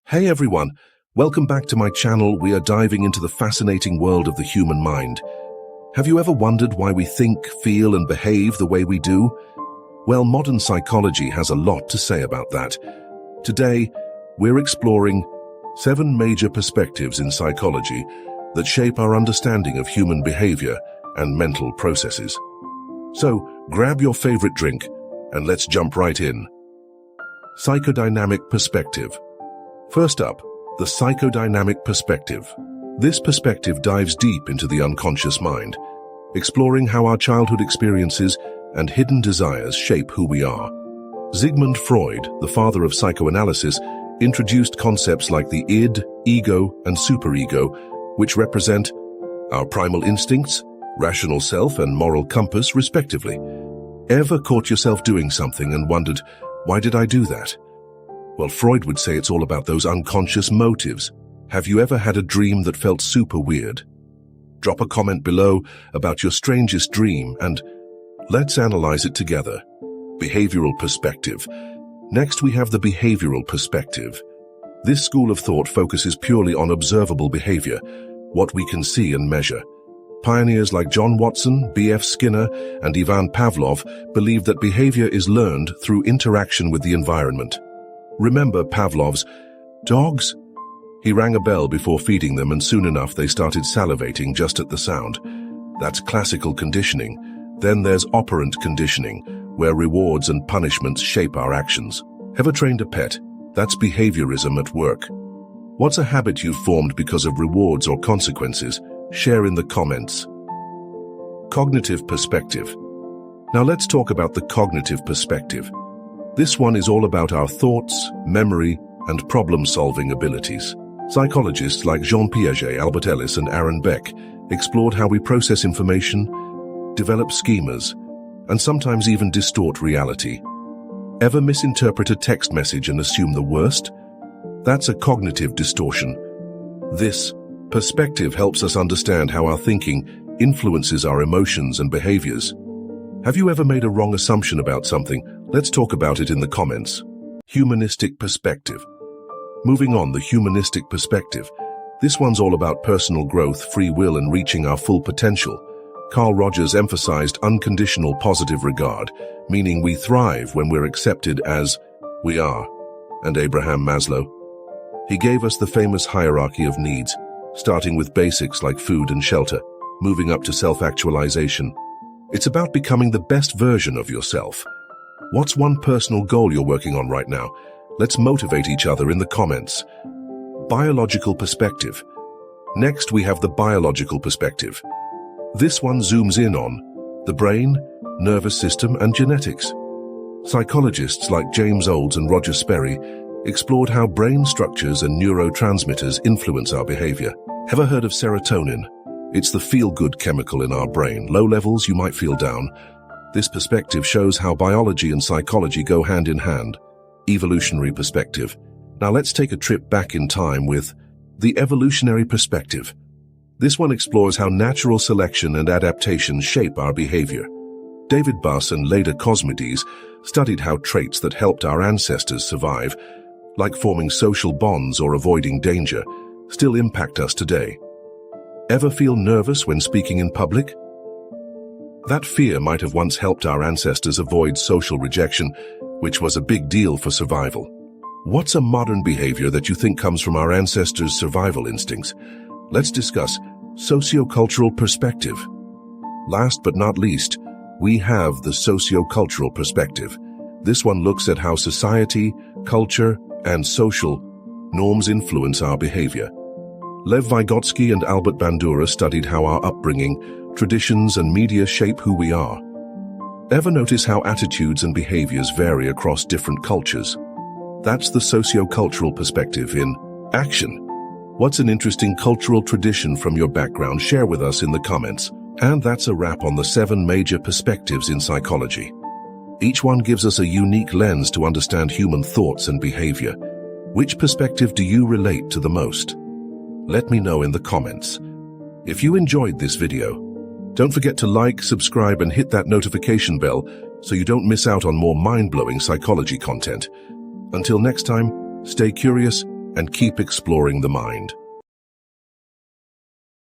Hey everyone, welcome back to my channel. We are diving into the fascinating world of the human mind. Have you ever wondered why we think, feel, and behave the way we do? Well, modern psychology has a lot to say about that. Today, we're exploring 7 major perspectives in psychology that shape our understanding of human behavior and mental processes. So, grab your favorite drink and let's jump right in. Psychodynamic perspective. First up, the psychodynamic perspective. This perspective dives deep into the unconscious mind, exploring how our childhood experiences and hidden desires shape who we are. Sigmund Freud, the father of psychoanalysis, introduced concepts like the id, ego, and superego, which represent our primal instincts, rational self, and moral compass, respectively. Ever caught yourself doing something and wondered, why did I do that? Well, Freud would say it's all about those unconscious motives. Have you ever had a dream that felt super weird? Drop a comment below about your strangest dream and let's analyze it together. Behavioral perspective. Next, we have the behavioral perspective. This school of thought focuses purely on observable behavior, what we can see and measure. Pioneers like John Watson, B.F. Skinner, and Ivan Pavlov believed that behavior is learned through interaction with the environment. Remember Pavlov's dogs? He rang a bell before feeding them, and soon enough they started salivating just at the sound. That's classical conditioning. Then there's operant conditioning, where rewards and punishments shape our actions. Ever trained a pet? That's behaviorism at work. What's a habit you've formed because of rewards or consequences? Share in the comments. Cognitive perspective. Now let's talk about the cognitive perspective. This one is all about our thoughts, memory, and problem-solving abilities. Psychologists like Jean Piaget, Albert Ellis, and Aaron Beck explored how we process information, develop schemas, and sometimes even distort reality. Ever misinterpret a text message and assume the worst? That's a cognitive distortion. This perspective helps us understand how our thinking influences our emotions and behaviors. Have you ever made a wrong assumption about something? Let's talk about it in the comments. Humanistic perspective. Moving on, the humanistic perspective. This one's all about personal growth, free will, and reaching our full potential. Carl Rogers emphasized unconditional positive regard, meaning we thrive when we're accepted as we are. And Abraham Maslow. He gave us the famous hierarchy of needs, starting with basics like food and shelter, moving up to self-actualization. It's about becoming the best version of yourself. What's one personal goal you're working on right now? Let's motivate each other in the comments. Biological perspective. Next, we have the biological perspective. This one zooms in on the brain, nervous system, and genetics. Psychologists like James Olds and Roger Sperry explored how brain structures and neurotransmitters influence our behavior. Ever heard of serotonin? It's the feel-good chemical in our brain. Low levels, you might feel down. This perspective shows how biology and psychology go hand in hand. Evolutionary perspective. Now let's take a trip back in time with the evolutionary perspective. This one explores how natural selection and adaptation shape our behavior. David Buss and Leda Cosmides studied how traits that helped our ancestors survive, like forming social bonds or avoiding danger, still impact us today. Ever feel nervous when speaking in public? That fear might have once helped our ancestors avoid social rejection, which was a big deal for survival. What's a modern behavior that you think comes from our ancestors' survival instincts? Let's discuss sociocultural perspective. Last but not least, we have the sociocultural perspective. This one looks at how society, culture, and social norms influence our behavior. Lev Vygotsky and Albert Bandura studied how our upbringing, traditions, and media shape who we are. Ever notice how attitudes and behaviors vary across different cultures? That's the sociocultural perspective in action. What's an interesting cultural tradition from your background? Share with us in the comments. And that's a wrap on the 7 major perspectives in psychology. Each one gives us a unique lens to understand human thoughts and behavior. Which perspective do you relate to the most? Let me know in the comments. If you enjoyed this video, don't forget to like, subscribe, and hit that notification bell so you don't miss out on more mind-blowing psychology content. Until next time, stay curious and keep exploring the mind.